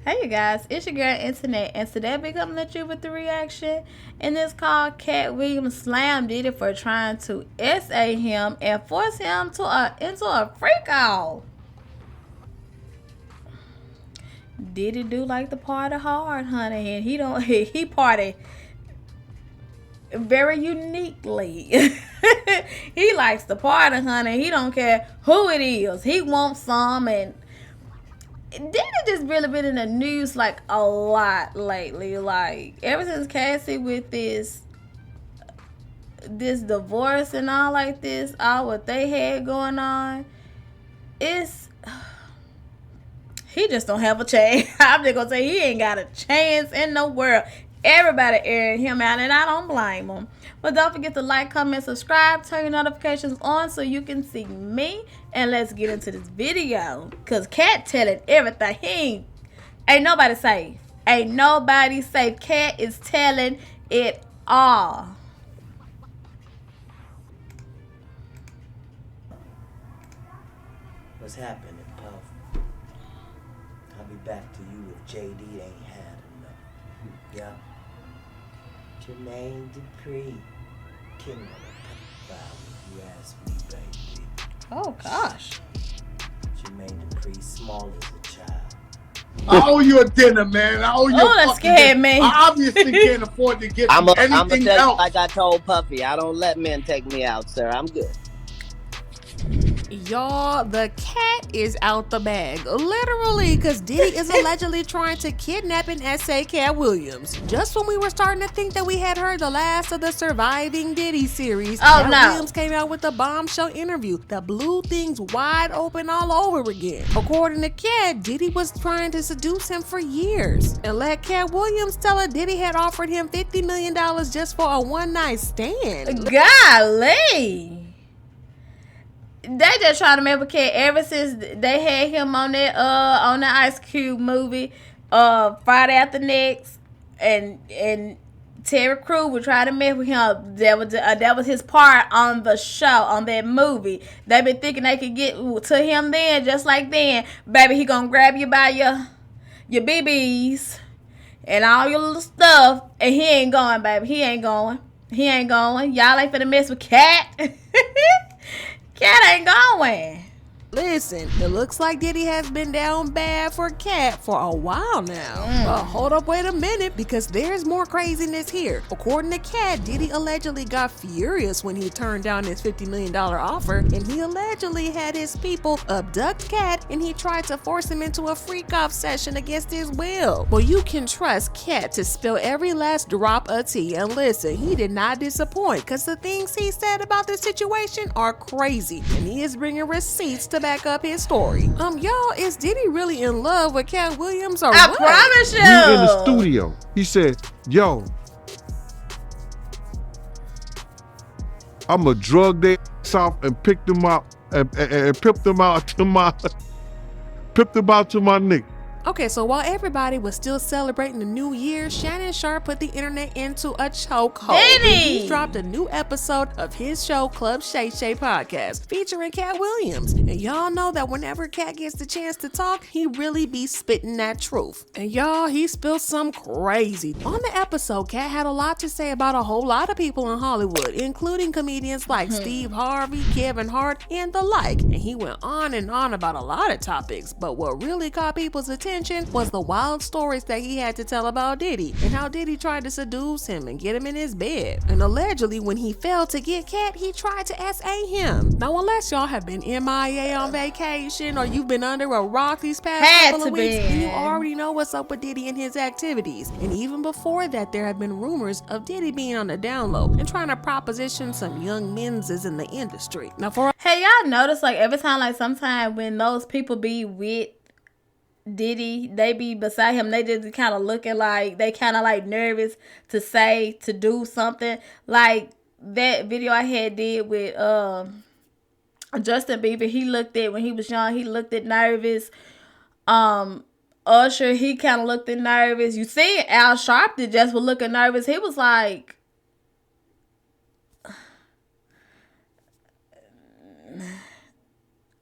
Hey you guys, it's your girl Internet, and today we coming at you with the reaction. And it's called Katt Williams slammed Diddy for trying to SA him and force him to into a freak off. Diddy do like to party hard, honey, and he party very uniquely. He likes to party, honey. He don't care who it is. He wants some, and Diddy just really been in the news like a lot lately. Like ever since Cassie with this divorce and all like this, all what they had going on, it's he just don't have a chance. I'm just gonna say he ain't got a chance in the world. Everybody airing him out, and I don't blame him. But don't forget to like, comment, subscribe, turn your notifications on so you can see me. And let's get into this video. Because Katt telling everything. Ain't nobody safe. Ain't nobody safe. Katt is telling it all. What's happening, Puff? I'll be back to you if JD ain't had enough. Yeah. Jermaine Dupri, king of the valley, you ask me, baby. Oh, gosh. Jermaine Dupri, small as a child. I owe you a dinner, man. I owe you a that scared me. I obviously can't afford to get I'm anything tell else. you, like I told Puffy, I don't let men take me out, sir. I'm good. Y'all, the cat is out the bag, literally, because Diddy is allegedly trying to kidnap and SA Katt Williams. Just when we were starting to think that we had heard the last of the surviving Diddy series, Katt Williams came out with a bombshell interview that blew things wide open all over again. According to Katt, Diddy was trying to seduce him for years and let Katt Williams tell her Diddy had offered him $50 million just for a one-night stand. Golly. They just trying to make Katt ever since they had him on that on the Ice Cube movie, Friday After Next, and Terry Crews would try to mess with him. That was his part on the show, on that movie. They been thinking they could get to him then, just like then, baby. He gonna grab you by your BBs and all your little stuff, and he ain't going, baby. He ain't going. Y'all ain't finna mess with Katt. Katt ain't going. Listen, it looks like Diddy has been down bad for Katt for a while now. But hold up, wait a minute, because there's more craziness here. According to Katt, Diddy allegedly got furious when he turned down his $50 million offer, and he allegedly had his people abduct Katt, and he tried to force him into a freak-off session against his will. Well, you can trust Katt to spill every last drop of tea, and listen, he did not disappoint, because the things he said about this situation are crazy, and he is bringing receipts to back up his story. Y'all, is Diddy really in love with Katt Williams or what? I promise you. We in the studio. He said, yo, I'ma drug their ass off and pick them up and pip them out to my nigga. Okay, so while everybody was still celebrating the new year, Shannon Sharp put the internet into a chokehold. He dropped a new episode of his show, Club Shay Shay Podcast, featuring Katt Williams. And y'all know that whenever Katt gets the chance to talk, he really be spitting that truth. And y'all, he spilled some crazy. On the episode, Katt had a lot to say about a whole lot of people in Hollywood, including comedians like Steve Harvey, Kevin Hart, and the like. And he went on and on about a lot of topics, but what really caught people's attention was the wild stories that he had to tell about Diddy and how Diddy tried to seduce him and get him in his bed. And allegedly, when he failed to get Katt, he tried to SA him. Now, unless y'all have been MIA on vacation or you've been under a rock these past couple of weeks, then you already know what's up with Diddy and his activities. And even before that, there have been rumors of Diddy being on the down low and trying to proposition some young menses in the industry. Now, hey, y'all notice like every time, like sometimes when those people be with Diddy, they be beside him, they just kind of looking like they kind of like nervous to do something. Like that video I had did with Justin Bieber, he looked at, when he was young, he looked at nervous. Usher, he kind of looked at nervous. You see Al Sharpton just was looking nervous. He was like,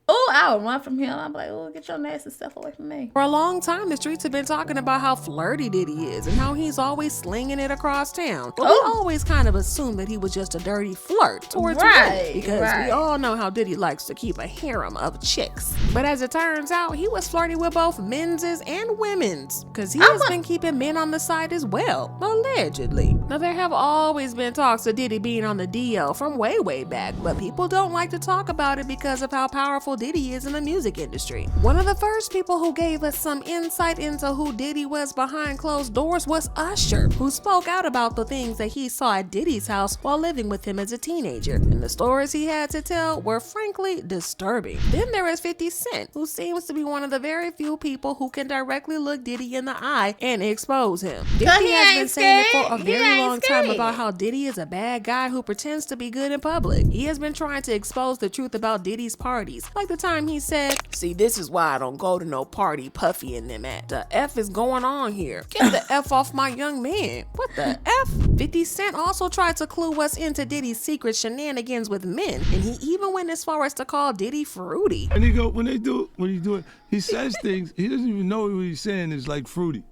oh, I would run from him. I'm like, oh, get your nasty stuff away from me. For a long time, the streets have been talking about how flirty Diddy is and how he's always slinging it across town. But we always kind of assumed that he was just a dirty flirt towards women, because we all know how Diddy likes to keep a harem of chicks. But as it turns out, he was flirting with both men's and women's, because he has been keeping men on the side as well, allegedly. Now, there have always been talks of Diddy being on the DL from way back, but people don't like to talk about it because of how powerful Diddy is in the music industry. One of the first people who gave us some insight into who Diddy was behind closed doors was Usher, who spoke out about the things that he saw at Diddy's house while living with him as a teenager, and the stories he had to tell were frankly disturbing. Then there is 50 Cent, who seems to be one of the very few people who can directly look Diddy in the eye and expose him. 50 has been saying it for a very long time about how Diddy is a bad guy who pretends to be good in public. He has been trying to expose the truth about Diddy's parties, like the time he said, "See, this is why I don't go to no party Puffy and them at. The F is going on here. Get the F off my young man." What the F? 50 Cent also tried to clue us into Diddy's secret shenanigans with men, and he even went as far as to call Diddy fruity. And when he do it, he says things, he doesn't even know what he's saying is like fruity.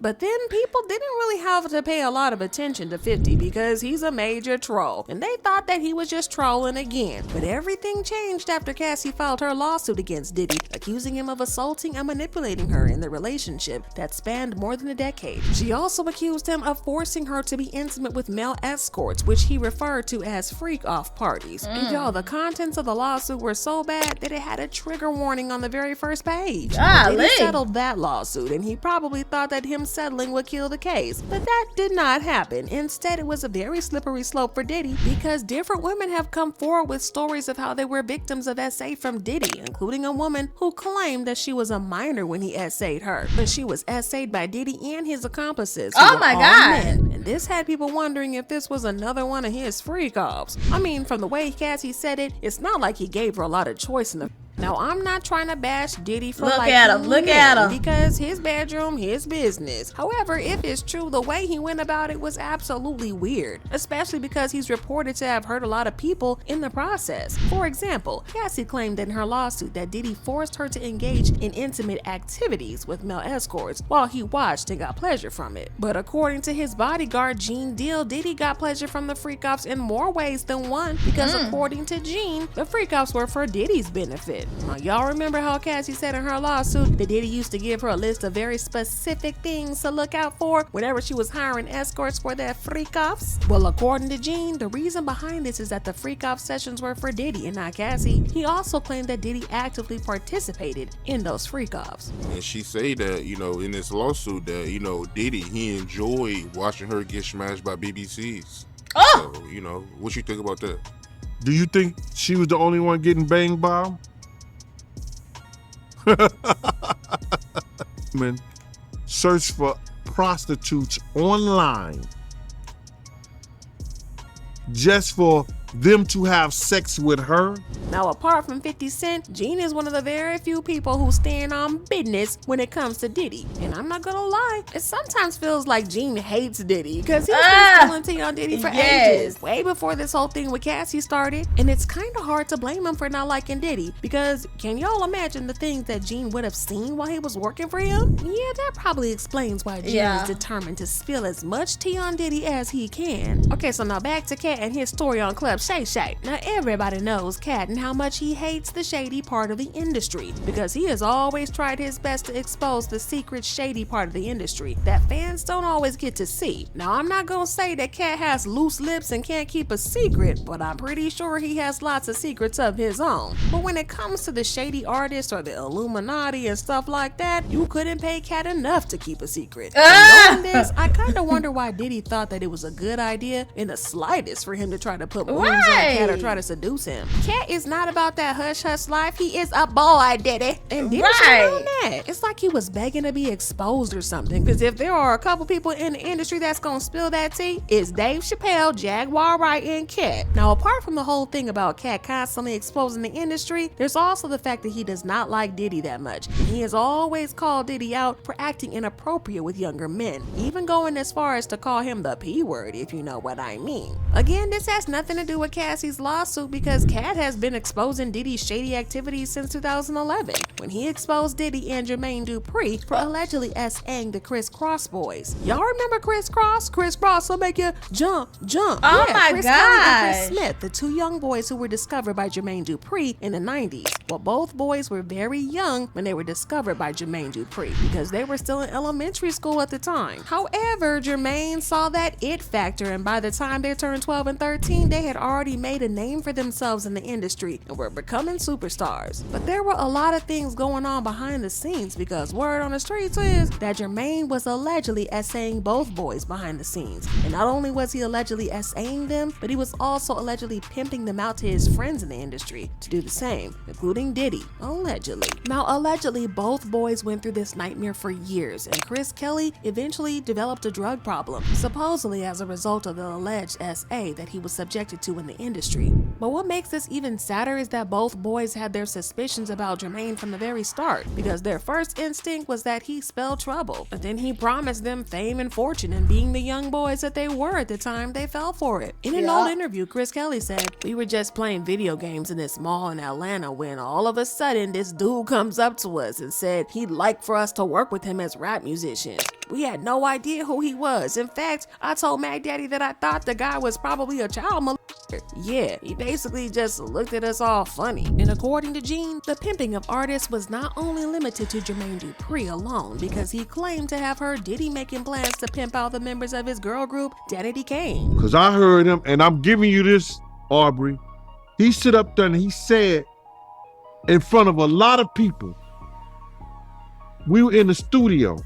But then people didn't really have to pay a lot of attention to 50 because he's a major troll, and they thought that he was just trolling again. But everything changed after Cassie filed her lawsuit against Diddy, accusing him of assaulting and manipulating her in the relationship that spanned more than a decade. She also accused him of forcing her to be intimate with male escorts, which he referred to as freak-off parties. And y'all, the contents of the lawsuit were so bad that it had a trigger warning on the very first page. Diddy settled that lawsuit, and he probably thought that him settling would kill the case, but that did not happen. Instead, it was a very slippery slope for Diddy, because different women have come forward with stories of how they were victims of SA from Diddy, including a woman who claimed that she was a minor when he SA'd her, but she was SA'd by Diddy and his accomplices. Oh my God! And this had people wondering if this was another one of his freak-offs. I mean, from the way Cassie said it, it's not like he gave her a lot of choice in the. Now, I'm not trying to bash Diddy for look at him, because his bedroom, his business. However, if it's true, the way he went about it was absolutely weird, especially because he's reported to have hurt a lot of people in the process. For example, Cassie claimed in her lawsuit that Diddy forced her to engage in intimate activities with male escorts while he watched and got pleasure from it. But according to his bodyguard, Gene Deal, Diddy got pleasure from the freak-offs in more ways than one, because according to Gene, the freak-offs were for Diddy's benefit. Now, y'all remember how Cassie said in her lawsuit that Diddy used to give her a list of very specific things to look out for whenever she was hiring escorts for their freak-offs? Well, according to Gene, the reason behind this is that the freak-off sessions were for Diddy and not Cassie. He also claimed that Diddy actively participated in those freak-offs. And she say that, in this lawsuit that, Diddy, he enjoyed watching her get smashed by BBCs. Oh! So, what you think about that? Do you think she was the only one getting banged by him? Man, search for prostitutes online just for them to have sex with her. Now, apart from 50 Cent, Gene is one of the very few people who stand on business when it comes to Diddy. And I'm not gonna lie, it sometimes feels like Gene hates Diddy, because he's been spilling tea on Diddy for ages, way before this whole thing with Cassie started. And it's kind of hard to blame him for not liking Diddy, because can y'all imagine the things that Gene would have seen while he was working for him? Yeah, that probably explains why Gene is determined to spill as much tea on Diddy as he can. Okay, so now back to Katt and his story on Club Shay Shay. Now, everybody knows Katt and how much he hates the shady part of the industry, because he has always tried his best to expose the secret shady part of the industry that fans don't always get to see. Now, I'm not gonna say that Katt has loose lips and can't keep a secret, but I'm pretty sure he has lots of secrets of his own. But when it comes to the shady artists or the Illuminati and stuff like that, you couldn't pay Katt enough to keep a secret. And knowing this, I kind of wonder why Diddy thought that it was a good idea in the slightest for him to try to put moves on Katt or try to seduce him. Katt is not about that hush-hush life. He is a boy, Diddy. And Diddy should know that. It's like he was begging to be exposed or something. Because if there are a couple people in the industry that's gonna spill that tea, it's Dave Chappelle, Jaguar Wright, and Katt. Now, apart from the whole thing about Katt constantly exposing the industry, there's also the fact that he does not like Diddy that much. And he has always called Diddy out for acting inappropriate with younger men, even going as far as to call him the P word, if you know what I mean. Again, this has nothing to do with Cassie's lawsuit because Katt has been exposing Diddy's shady activities since 2011, when he exposed Diddy and Jermaine Dupri for allegedly SAing the Criss Cross boys. Y'all remember Criss Cross? Criss Cross will make you jump. Oh yeah, my Chris Kelly and gosh. Chris Smith, the two young boys who were discovered by Jermaine Dupri in the 90s. Well, both boys were very young when they were discovered by Jermaine Dupri because they were still in elementary school at the time. However, Jermaine saw that it factor, and by the time they turned 12 and 13, they had already made a name for themselves in the industry and were becoming superstars. But there were a lot of things going on behind the scenes because word on the streets is that Jermaine was allegedly SAing both boys behind the scenes. And not only was he allegedly SAing them, but he was also allegedly pimping them out to his friends in the industry to do the same, including Diddy, allegedly. Now, allegedly, both boys went through this nightmare for years, and Chris Kelly eventually developed a drug problem, supposedly as a result of the alleged SA that he was subjected to in the industry. But what makes this even sadder is that both boys had their suspicions about Jermaine from the very start, because their first instinct was that he spelled trouble, but then he promised them fame and fortune, and being the young boys that they were at the time, they fell for it. In an old interview, Chris Kelly said, "We were just playing video games in this mall in Atlanta when all of a sudden this dude comes up to us and said he'd like for us to work with him as rap musicians. We had no idea who he was. In fact, I told Mac Daddy that I thought the guy was probably a child molester. Yeah, he basically just looked at us all funny." And according to Gene, the pimping of artists was not only limited to Jermaine Dupri alone, because he claimed to have heard Diddy making plans to pimp out the members of his girl group, Danity Kane. Because I heard him, and I'm giving you this, Aubrey. He stood up there and he said in front of a lot of people, we were in the studio,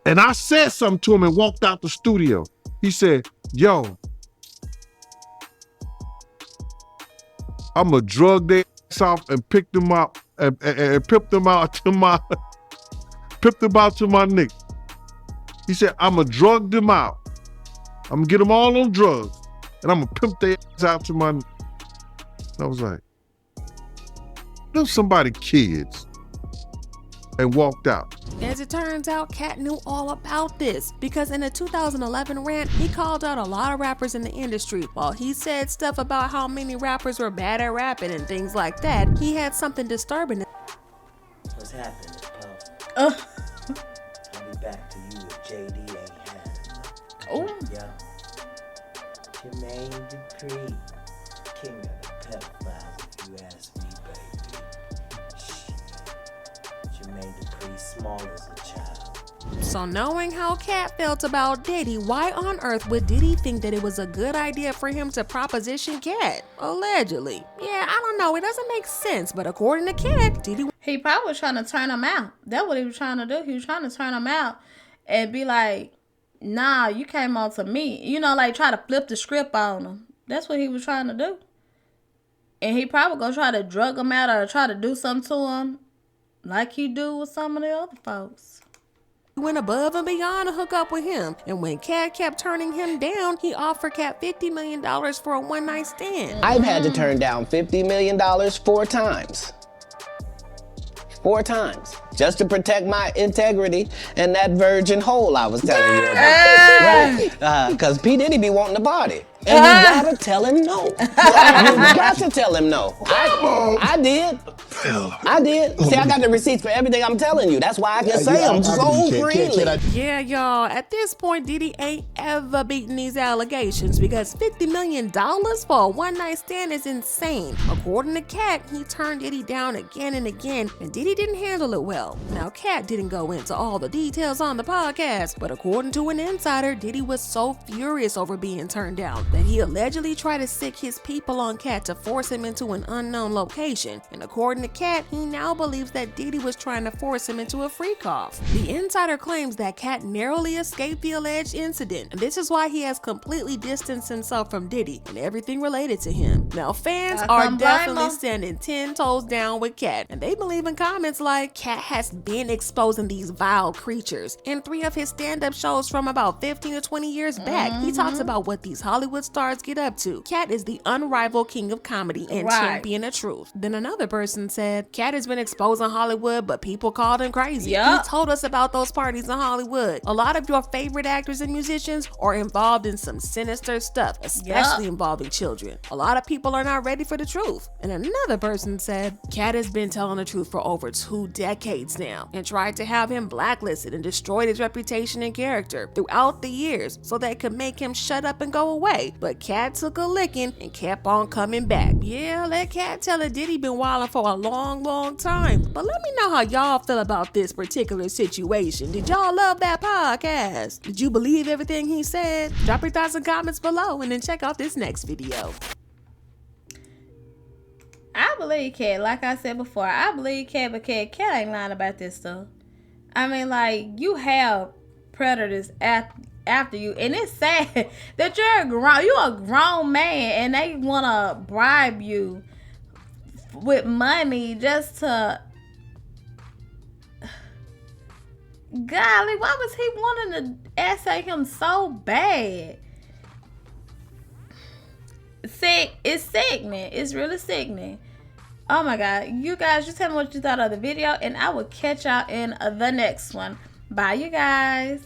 and I said something to him and walked out the studio. He said, "Yo, I'm gonna drug their ass off and pick them up and pimp them out to my nigga." He said, "I'm gonna drug them out. I'm gonna get them all on drugs, and I'm gonna pimp their ass out to my nigga." I was like, "Them somebody kids," and walked out. As it turns out, Katt knew all about this because in a 2011 rant, he called out a lot of rappers in the industry. While he said stuff about how many rappers were bad at rapping and things like that, he had something disturbing. What's happening, Puff? I'll be back to you if JD ain't had enough. Oh. Yeah. Jermaine Dupri, king of the pedophiles, if you ask me, baby. Shit. Jermaine Dupri, small as a child. So knowing how Katt felt about Diddy, why on earth would Diddy think that it was a good idea for him to proposition Katt? Allegedly. Yeah, I don't know, it doesn't make sense, but according to Katt, Diddy... He probably was trying to turn him out. That's what he was trying to do. He was trying to turn him out and be like, "Nah, you came on to me." You know, like try to flip the script on him. That's what he was trying to do. And he probably gonna try to drug him out or try to do something to him like he do with some of the other folks. Went above and beyond to hook up with him, and when Katt kept turning him down, he offered Katt $50 million for a one-night stand. I've had to turn down $50 million 4 times. 4 times. Just to protect my integrity and that virgin hole I was telling you about. Right. Because P. Diddy be wanting to party. And you gotta tell him no. You got to tell him no. I did. I did. See, I got the receipts for everything I'm telling you. That's why I can say them so freely. Yeah, y'all. At this point, Diddy ain't ever beaten these allegations because $50 million for a one-night stand is insane. According to Katt, he turned Diddy down again and again, and Diddy didn't handle it well. Now, Katt didn't go into all the details on the podcast, but according to an insider, Diddy was so furious over being turned down that he allegedly tried to sick his people on Katt to force him into an unknown location. And according to Katt, he now believes that Diddy was trying to force him into a freak-off. The insider claims that Katt narrowly escaped the alleged incident, and this is why he has completely distanced himself from Diddy and everything related to him. Now, fans are definitely standing 10 toes down with Katt, and they believe in comments like, "Katt has been exposing these vile creatures." In 3 of his stand-up shows from about 15 to 20 years back, he talks about what these Hollywood Hollywood stars get up to. Katt is the unrivaled king of comedy and champion of truth. Then another person said, Katt has been exposing Hollywood, but people called him crazy. He told us about those parties in Hollywood. A lot of your favorite actors and musicians are involved in some sinister stuff, especially involving children. A lot of people are not ready for the truth. And another person said, Katt has been telling the truth for over 2 decades now and tried to have him blacklisted and destroyed his reputation and character throughout the years so they could make him shut up and go away. But Katt took a licking and kept on coming back. Yeah, let Katt tell it. Diddy been wilding for a long time. But let me know how y'all feel about this particular situation. Did y'all love that podcast? Did you believe everything he said? Drop your thoughts and comments below and then check out this next video. I believe Katt. Like I said before, I believe Katt, but Katt ain't lying about this stuff. I mean, like, you have predators after you, and it's sad that you're a grown man and they want to bribe you with money just to... Golly, why was he wanting to essay him so bad? It's sickening. It's really sickening. Oh my God. You guys, just tell me what you thought of the video, and I will catch y'all in the next one. Bye, you guys.